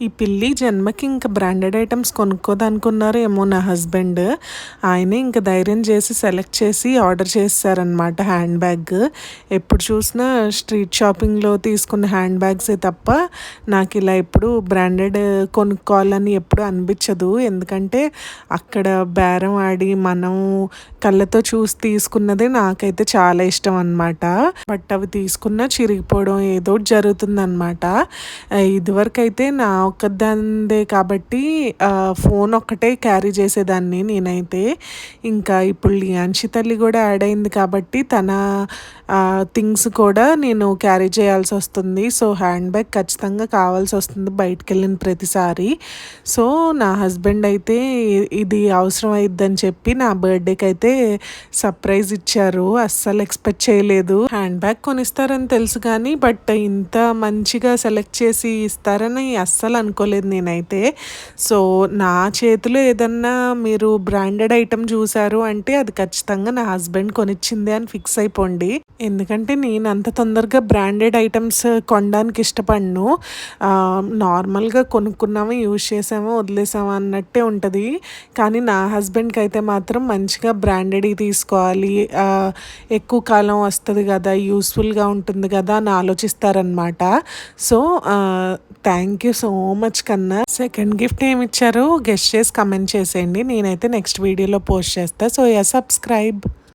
ఈ పిల్లి జన్మకి ఇంక బ్రాండెడ్ ఐటమ్స్ కొనుక్కోదనుకున్నారు ఏమో నా హస్బెండ్. ఆయనే ఇంక ధైర్యం చేసి సెలెక్ట్ చేసి ఆర్డర్ చేసేసారనమాట హ్యాండ్ బ్యాగ్. ఎప్పుడు చూసినా స్ట్రీట్ షాపింగ్లో తీసుకున్న హ్యాండ్ బ్యాగ్సే తప్ప నాకు ఇలా ఎప్పుడు బ్రాండెడ్ కొనుక్కోవాలని ఎప్పుడు అనిపించదు. ఎందుకంటే అక్కడ బేరం ఆడి మనం కళ్ళతో చూసి తీసుకున్నదే నాకైతే చాలా ఇష్టం అనమాట. బట్ అవి తీసుకున్నా చిరిగిపోవడం ఏదో జరుగుతుందన్నమాట. ఇదివరకు అయితే నా ఒక్కదానిదే కాబట్టి ఫోన్ ఒక్కటే క్యారీ చేసేదాన్ని నేనైతే. ఇంకా ఇప్పుడు లియాన్షి తల్లి కూడా యాడ్ అయింది కాబట్టి తన థింగ్స్ కూడా నేను క్యారీ చేయాల్సి వస్తుంది. సో హ్యాండ్ బ్యాగ్ ఖచ్చితంగా కావాల్సి వస్తుంది బయటికి వెళ్ళిన ప్రతిసారి. సో నా హస్బెండ్ అయితే ఇది అవసరం అయిద్దని చెప్పి నా బర్త్డేకి అయితే సర్ప్రైజ్ ఇచ్చారు. అస్సలు ఎక్స్పెక్ట్ చేయలేదు. హ్యాండ్ బ్యాగ్ కొనిస్తారని తెలుసు కానీ బట్ ఇంత మంచిగా సెలెక్ట్ చేసి ఇస్తారని అస్సలు అనుకోలేదు నేనైతే. సో నా చేతిలో ఏదన్నా మీరు బ్రాండెడ్ ఐటమ్ చూసారు అంటే అది ఖచ్చితంగా నా హస్బెండ్ కొనిచ్చింది అని ఫిక్స్ అయిపోండి. ఎందుకంటే నేను అంత తొందరగా బ్రాండెడ్ ఐటమ్స్ కొనడానికి ఇష్టపడను. నార్మల్గా కొనుక్కున్నామో యూజ్ చేసామో వదిలేసామో అన్నట్టే ఉంటుంది. కానీ నా హస్బెండ్కి అయితే మాత్రం మంచిగా బ్రాండెడ్ తీసుకోవాలి, ఎక్కువ కాలం వస్తుంది కదా, యూస్ఫుల్గా ఉంటుంది కదా అని ఆలోచిస్తారనమాట. So thank you so much కన్నా. సెకండ్ గిఫ్ట్ ఏమి ఇచ్చారో గెస్ట్ చేసి కమెంట్ చేసేయండి. నేనైతే నెక్స్ట్ వీడియోలో పోస్ట్ చేస్తాను. So subscribe.